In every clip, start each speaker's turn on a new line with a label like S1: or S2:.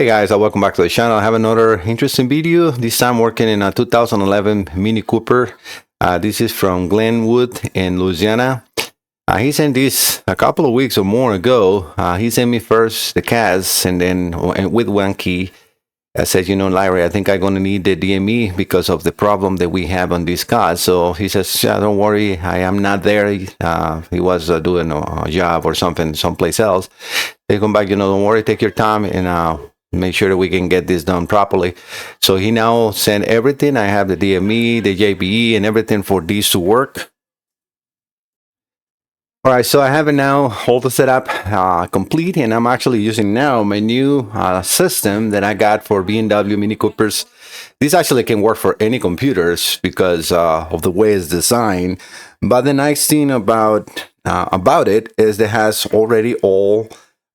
S1: Hey guys, welcome back to the channel. I have another interesting video. This time working in a 2011 Mini Cooper. This is from Glenwood in Louisiana. He sent this a couple of weeks or more ago. He sent me first the CAS and then with one key. I said, Larry, I think I'm going to need the DME because of the problem that we have on this car. So he says, yeah, don't worry, I am not there. He was doing a job or something someplace else. They come back, don't worry, take your time and make sure that we can get this done properly. So he now sent everything. I have the DME, the JBE, and everything for these to work. All right, so I have it now, all the setup complete, and I'm actually using now my new system that I got for BMW Mini Coopers. This actually can work for any computers because of the way it's designed. But the nice thing about it is it has already all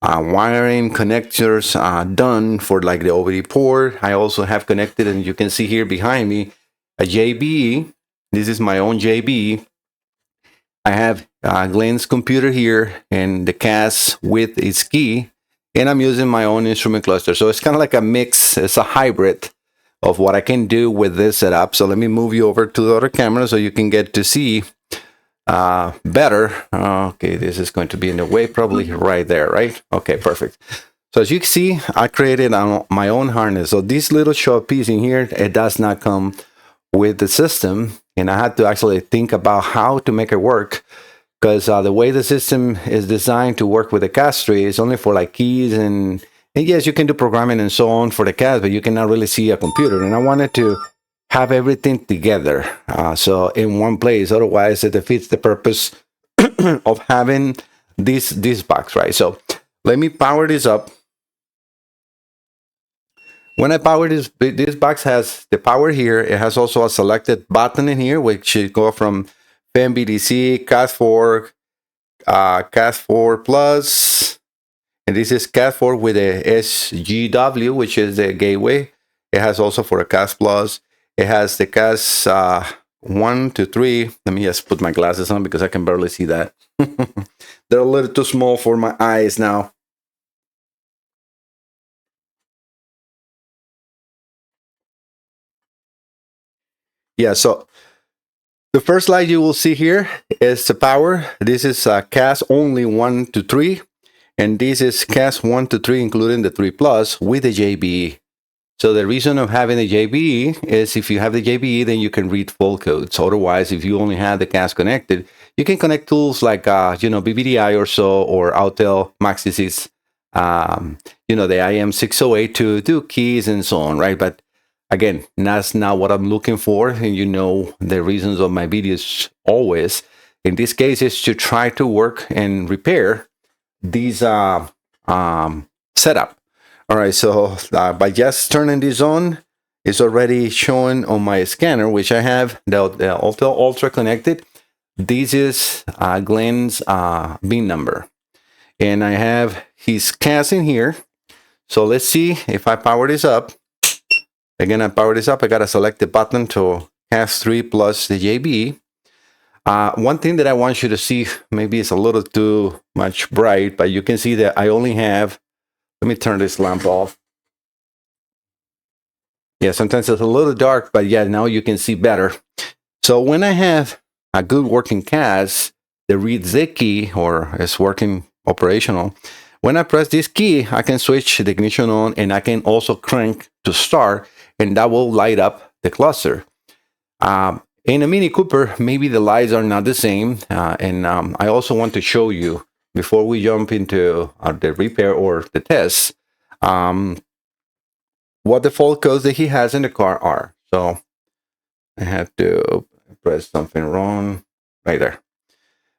S1: wiring connectors done for like the OBD port. I also have connected, and you can see here behind me, a JBE. This is my own JBE. I have Glen's computer here and the CAS with its key, and I'm using my own instrument cluster. So it's kind of like a mix, it's a hybrid of what I can do with this setup. So let me move you over to the other camera so you can get to see better. Okay, this is going to be in the way, probably right there, right? Okay, perfect. So as you can see, I created my own harness. So this little short piece in here, it does not come with the system, and I had to actually think about how to make it work, because the way the system is designed to work with the CAS tree is only for like keys and yes, you can do programming and so on for the CAS, but you cannot really see a computer. And I wanted to have everything together, so in one place. Otherwise, it defeats the purpose of having this box, right? So let me power this up. When I power this box has the power here. It has also a selected button in here, which should go from FEM-BDC, CAS4, CAS4 Plus, and this is CAS4 with a SGW, which is the gateway. It has also for a CAS Plus. It has the CAS 1 to 3. Let me just put my glasses on because I can barely see that. They're a little too small for my eyes now. Yeah, so the first light you will see here is the power. This is CAS only 1 to 3, and this is CAS 1 to 3, including the 3 Plus with the JBE. So the reason of having the JBE is if you have the JBE, then you can read full codes. Otherwise, if you only have the CAS connected, you can connect tools like BBDI or so, or Autel Maxi6, the IM608 to do keys and so on, right? But again, that's not what I'm looking for, and the reasons of my videos always. In this case, is to try to work and repair these setup. All right, so by just turning this on, it's already showing on my scanner, which I have the Autel Ultra connected. This is Glen's VIN number, and I have his CAS in here. So let's see if I power this up. Again, I power this up. I got to select the button to CAS 3 plus the JBE. One thing that I want you to see, maybe it's a little too much bright, but you can see that I only have, let me turn this lamp off. Yeah, sometimes it's a little dark, but yeah, now you can see better. So when I have a good working CAS that reads the key or is working operational, when I press this key, I can switch the ignition on, and I can also crank to start, and that will light up the cluster. In a Mini Cooper, maybe the lights are not the same, and I also want to show you, before we jump into the repair or the test, what the fault codes that he has in the car are. So I have to press something wrong right there.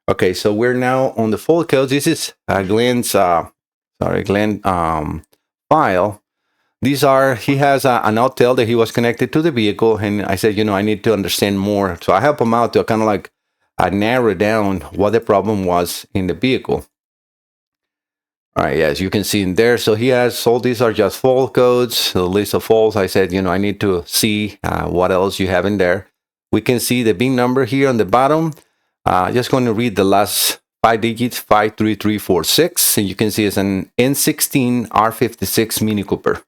S1: Okay, so we're now on the fault codes. This is Glen's Glen file. These are, he has an Autel that he was connected to the vehicle, and I said, I need to understand more. So I help him out to kind of like narrow down what the problem was in the vehicle. All right, as you can see in there, so he has, all these are just fault codes, the list of faults. I said, I need to see what else you have in there. We can see the VIN number here on the bottom. Just going to read the last 5 digits, 53346, and you can see it's an N16 R56 Mini Cooper.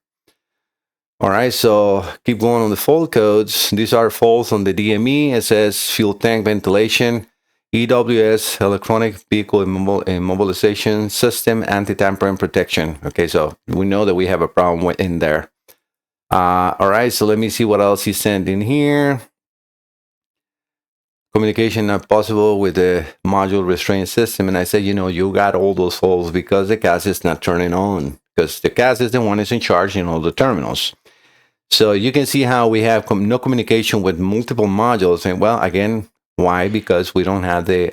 S1: All right, so keep going on the fault codes. These are faults on the DME. It says fuel tank ventilation, EWS, electronic vehicle immobilization system, anti-tampering protection. Okay, so we know that we have a problem in there. All right, so let me see what else he sent in here. Communication not possible with the module restraint system. And I said, you got all those faults because the CAS is not turning on, because the CAS is the one that's in charge in all the terminals. So you can see how we have no communication with multiple modules. And well, again, why? Because we don't have the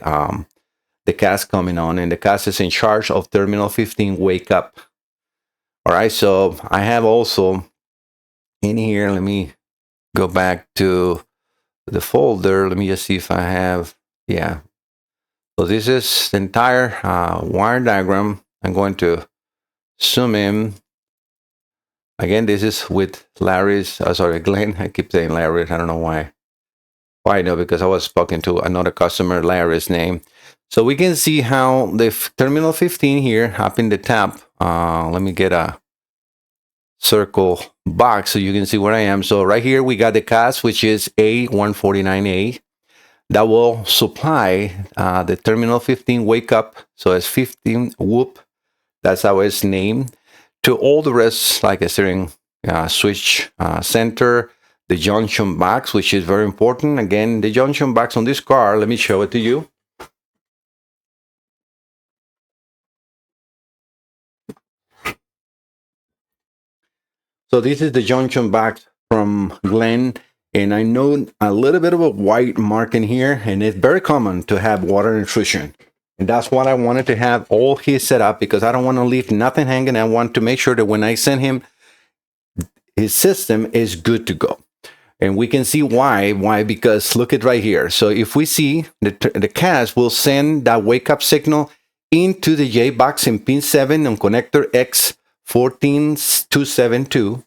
S1: CAS coming on, and the CAS is in charge of terminal 15 wake up. All right, so I have also in here, let me go back to the folder. Let me just see if I have, yeah. So this is the entire wire diagram. I'm going to zoom in. Again, this is with Larry's, Glen. I keep saying Larry. I don't know why. Why? No, because I was talking to another customer, Larry's name. So we can see how the terminal 15 here up in the tab. Let me get a circle box so you can see where I am. So right here, we got the CAS, which is A149A. That will supply the terminal 15 wake up. So it's 15 whoop. That's how it's named. To all the rest, like a steering switch center, the junction box, which is very important. Again, the junction box on this car, let me show it to you. So this is the junction box from Glen, and I know a little bit of a white mark in here, and it's very common to have water intrusion. And that's what I wanted to have all his set up, because I don't want to leave nothing hanging. I want to make sure that when I send him, his system is good to go. And we can see why. Why? Because look at right here. So if we see the CAS will send that wake up signal into the J box in pin 7 on connector X14272.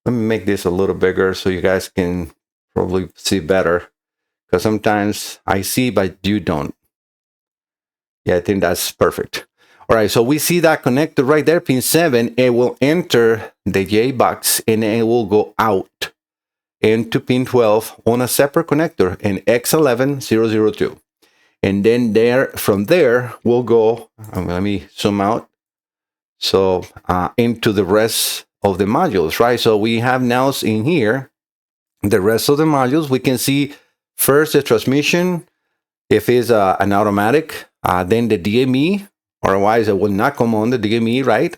S1: Let me make this a little bigger so you guys can probably see better, because sometimes I see but you don't. Yeah, I think that's perfect. All right, so we see that connector right there, pin 7. It will enter the J box and it will go out into pin 12 on a separate connector in X11002. And then from there, we'll go, let me zoom out. So into the rest of the modules, right? So we have now in here, the rest of the modules. We can see first the transmission, if it's an automatic, then the DME, otherwise it will not come on the DME, right?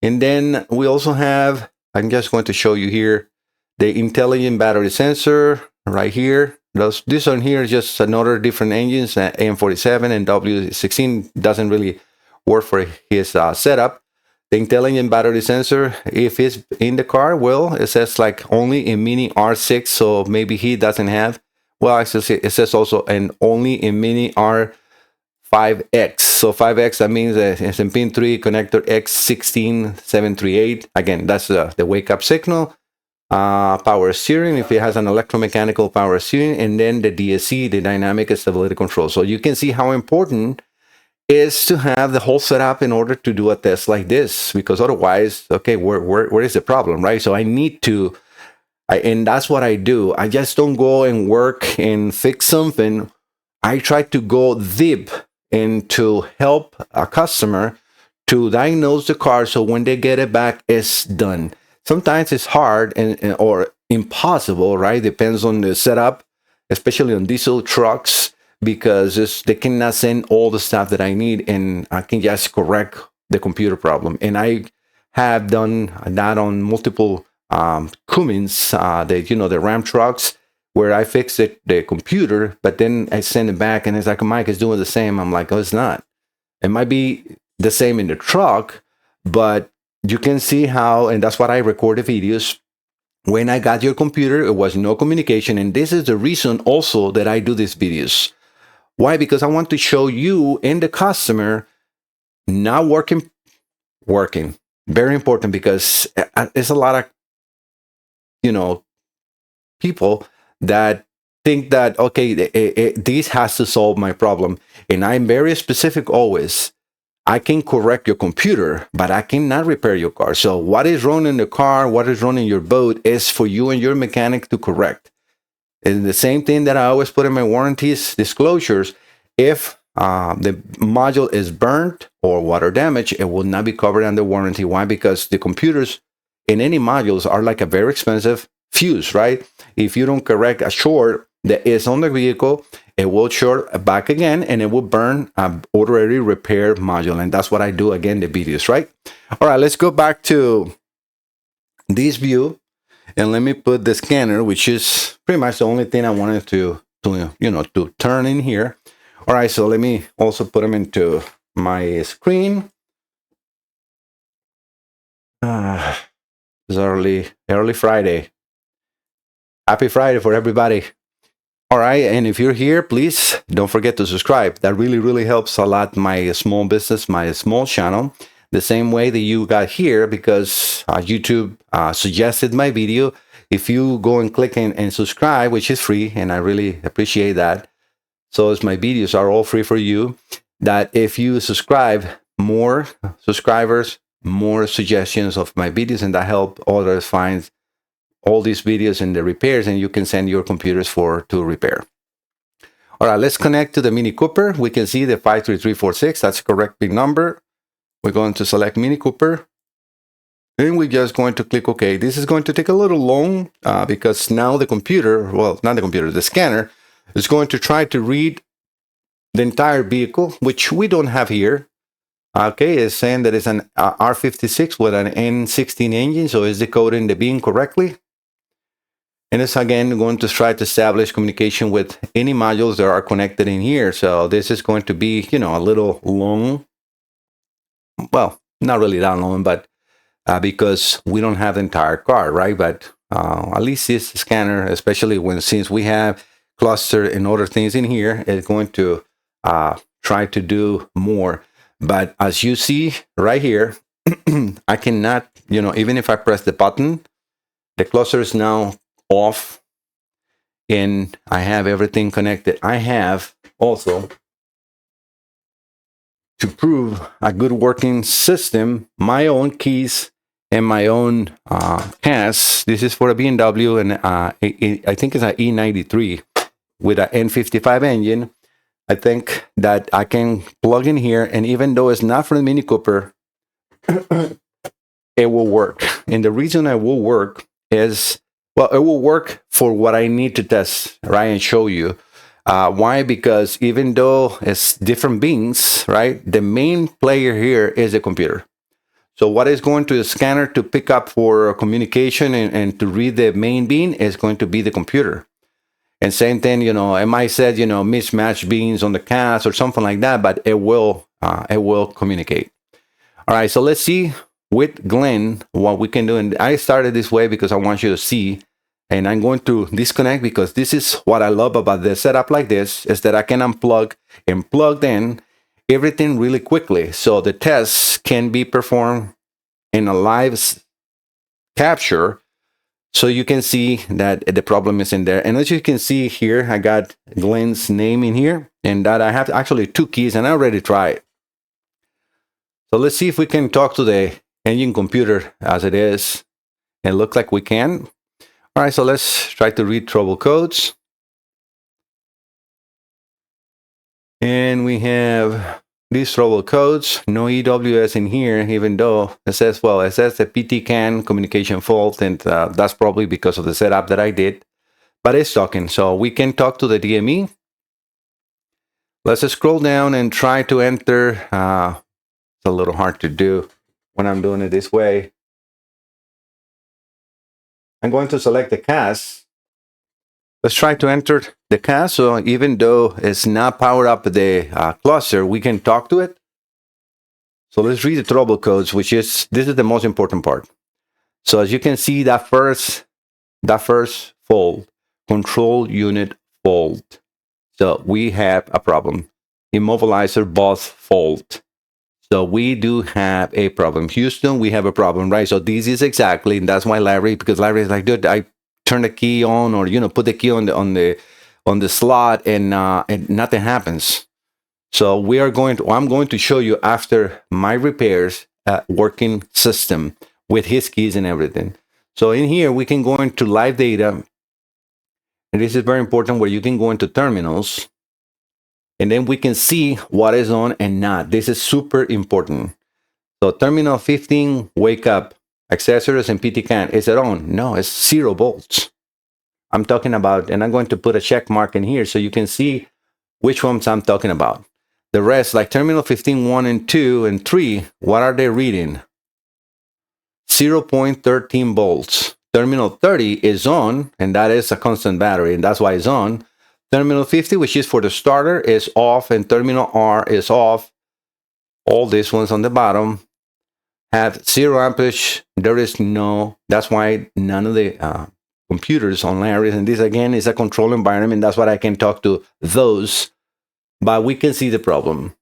S1: And then we also have, I'm just going to show you here, the intelligent battery sensor right here. This one here is just another different engines, AM47 and W16 doesn't really work for his setup. The intelligent battery sensor, if it's in the car, well, it says like only in Mini R6, so maybe he doesn't have. Well, actually, it says also and only in Mini R5X. So 5X, that means it's in pin 3, connector X16738. Again, that's the wake up signal. Power steering, if it has an electromechanical power steering, and then the DSC, the dynamic stability control. So you can see how important is to have the whole setup in order to do a test like this, because otherwise, okay, where is the problem, right? So I need to, and that's what I do. I just don't go and work and fix something. I try to go deep and to help a customer to diagnose the car, so when they get it back, it's done. Sometimes it's hard or impossible, right? Depends on the setup, especially on diesel trucks, because they cannot send all the stuff that I need, and I can just correct the computer problem. And I have done that on multiple Cummins, the Ram trucks, where I fixed the computer, but then I send it back, and it's like, Mike is doing the same. I'm like, oh, it's not. It might be the same in the truck, but you can see how, and that's what I record the videos. When I got your computer, it was no communication, and this is the reason also that I do these videos. Why? Because I want to show you and the customer not working. Very important, because it's a lot of, people that think that, okay, this has to solve my problem. And I'm very specific always. I can correct your computer, but I cannot repair your car. So what is wrong in the car, what is wrong in your boat is for you and your mechanic to correct. And the same thing that I always put in my warranties disclosures, if the module is burnt or water damage, it will not be covered under warranty. Why? Because the computers in any modules are like a very expensive fuse, right? If you don't correct a short that is on the vehicle, it will short back again and it will burn an already repaired module. And that's what I do again, the videos, right? All right, let's go back to this view. And let me put the scanner, which is pretty much the only thing I wanted to turn in here. All right, so let me also put them into my screen. It's early Friday. Happy Friday for everybody. All right, and if you're here, please don't forget to subscribe. That really helps a lot my small business, my small channel. The same way that you got here because YouTube suggested my video. If you go and click and subscribe, which is free, and I really appreciate that. So as my videos are all free for you, that if you subscribe, more subscribers, more suggestions of my videos, and that help others find all these videos and the repairs, and you can send your computers to repair. All right, let's connect to the Mini Cooper. We can see the 53346. That's the correct big number. We're going to select Mini Cooper, and we're just going to click OK. This is going to take a little long because now the computer, well, not the computer, the scanner is going to try to read the entire vehicle, which we don't have here. Okay, it's saying that it's an R56 with an N16 engine, so it's decoding the beam correctly. And it's again going to try to establish communication with any modules that are connected in here. So this is going to be, a little long. Well, not really that long, but because we don't have the entire car, right? But at least this scanner, especially since we have cluster and other things in here, is going to try to do more. But as you see right here, I cannot, even if I press the button, the cluster is now off and I have everything connected. I have also, to prove a good working system, my own keys and my own CAS. This is for a BMW, and I think it's an E93 with an N55 engine. I think that I can plug in here, and even though it's not for the Mini Cooper, it will work. And the reason it will work is, well, it will work for what I need to test, right, and show you. Why? Because even though it's different beams, right, the main player here is the computer. So what is going to the scanner to pick up for communication and to read the main beam is going to be the computer. And same thing, it might say, mismatched beams on the CAS or something like that, but it will communicate. All right, so let's see with Glen what we can do. And I started this way because I want you to see. And I'm going to disconnect because this is what I love about the setup like this, is that I can unplug and plug in everything really quickly. So the tests can be performed in a live capture. So you can see that the problem is in there. And as you can see here, I got Glen's name in here, and that I have actually 2 keys, and I already tried. So let's see if we can talk to the engine computer as it is. It looks like we can. All right, so let's try to read trouble codes. And we have these trouble codes, no EWS in here, even though it says, the PT CAN communication fault, and that's probably because of the setup that I did, but it's talking. So we can talk to the DME. Let's scroll down and try to enter. It's a little hard to do when I'm doing it this way. I'm going to select the CAS. Let's try to enter the CAS. So even though it's not powered up the cluster, we can talk to it. So let's read the trouble codes, this is the most important part. So as you can see, that first fault, control unit fault. So we have a problem. Immobilizer bus fault. So we do have a problem. Houston, we have a problem, right? So this is exactly, and that's why because Larry is like, dude, I turn the key on, or put the key on the slot, and nothing happens. So I'm going to show you after my repairs a working system with his keys and everything. So in here, we can go into live data. And this is very important where you can go into terminals. And then we can see what is on and not. This is super important. So terminal 15, wake up. Accessories and PTCAN. Is it on? No, it's 0 volts. I'm talking about, and I'm going to put a check mark in here so you can see which ones I'm talking about. The rest, like terminal 15, 1 and 2 and 3, what are they reading? 0.13 volts. Terminal 30 is on, and that is a constant battery, and that's why it's on. Terminal 50, which is for the starter, is off, and terminal R is off. All these ones on the bottom have 0 amperage. There is no, that's why none of the computers online, and this again is a control environment. That's what I can talk to those, but we can see the problem.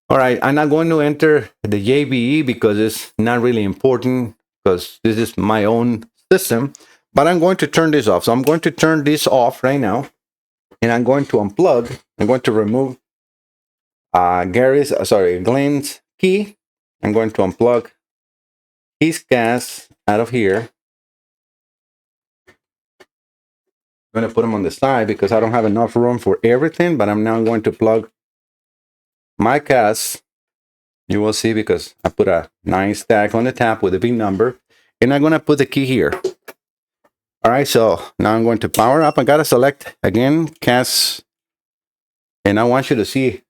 S1: All right, I'm not going to enter the JBE because it's not really important because this is my own system, but I'm going to turn this off. So I'm going to turn this off right now, and I'm going to unplug. I'm going to remove Glen's key. I'm going to unplug his CAS out of here. I'm going to put them on the side because I don't have enough room for everything, but I'm now going to plug my CAS. You will see because I put a nice tag on the top with a big number, and I'm going to put the key here. All right, so now I'm going to power up. I got to select again CAS, and I want you to see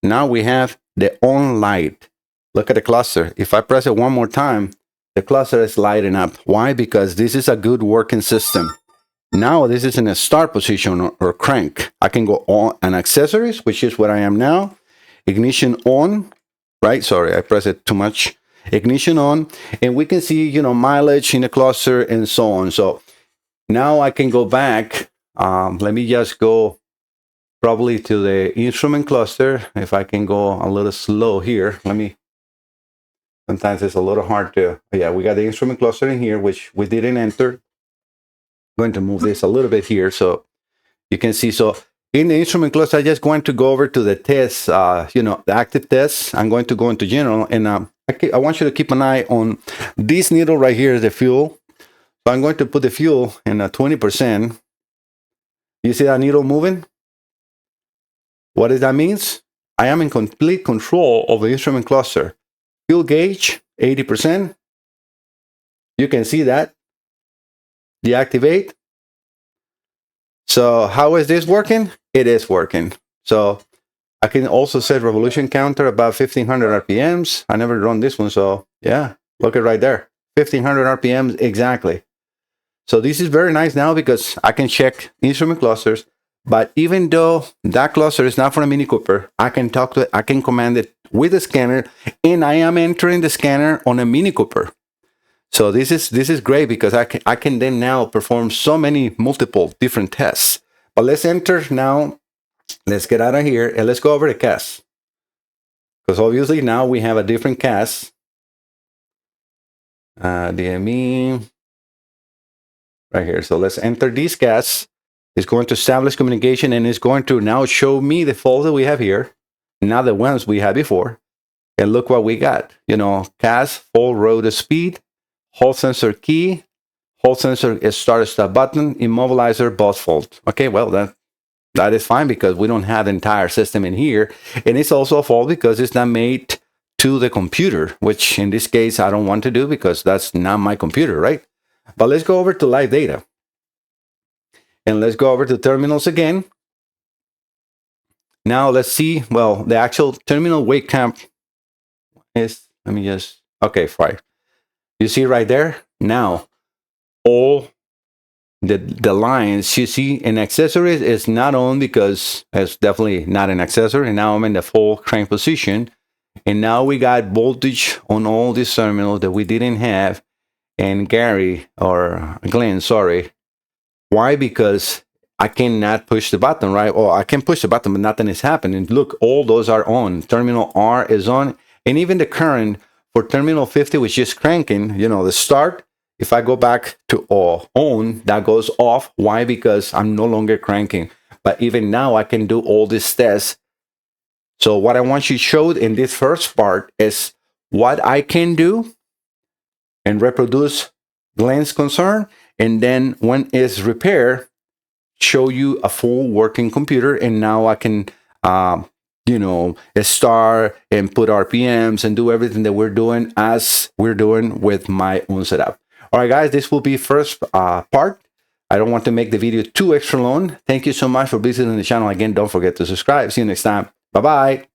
S1: now we have the on light. Look at the cluster. If I press it one more time, the cluster is lighting up. Why? Because this is a good working system. Now this is in a start position or crank. I can go on and accessories, which is where I am now. Ignition on, right? Sorry, I pressed it too much. Ignition on, and we can see, mileage in the cluster and so on. So now I can go back. Let me just go probably to the instrument cluster. If I can go a little slow here, sometimes it's a little hard to, yeah, we got the instrument cluster in here, which we didn't enter. Going to move this a little bit here so you can see. So in the instrument cluster, I just going to go over to the tests, the active tests. I'm going to go into general, and I want you to keep an eye on this needle right here is the fuel. So I'm going to put the fuel in 20%. You see that needle moving? What does that mean? I am in complete control of the instrument cluster. Fuel gauge, 80%. You can see that. Deactivate. So how is this working? It is working. So I can also set revolution counter about 1500 RPMs. I never run this one, so yeah, look at right there, 1500 RPMs exactly. So this is very nice now because I can check instrument clusters. But even though that cluster is not for a Mini Cooper, I can talk to it, I can command it with the scanner, and I am entering the scanner on a Mini Cooper. So this is great because I can then now perform so many multiple different tests. But let's enter now. Let's get out of here and let's go over to CAS. Because obviously now we have a different CAS. DME right here. So let's enter this CAS. It's going to establish communication, and it's going to now show me the folder we have here, not the ones we had before. And look what we got. CAS, full rotor speed, Hall sensor key, Hall sensor is start button, immobilizer, bus fault. Okay, well, that is fine because we don't have the entire system in here. And it's also a fault because it's not made to the computer, which in this case I don't want to do because that's not my computer, right? But let's go over to live data. And let's go over to terminals again. Now let's see, well, the actual terminal wake camp is, okay, fine. You see right there? Now, all the lines you see in accessories is not on because it's definitely not an accessory. And now I'm in the full crank position. And now we got voltage on all these terminals that we didn't have. And Glen, sorry. Why? Because I cannot push the button, right? Or I can push the button, but nothing is happening. Look, all those are on. Terminal R is on. And even the current for terminal 50, which is cranking, the start, if I go back to on, that goes off. Why? Because I'm no longer cranking. But even now, I can do all these tests So what I want you showed in this first part is what I can do and reproduce Glen's concern, and then when it's repaired, show you a full working computer, and now I can start and put RPMs and do everything that we're doing as we're doing with my own setup. All right, guys, this will be first part. I don't want to make the video too extra long. Thank you so much for visiting the channel. Again, don't forget to subscribe. See you next time. Bye-bye.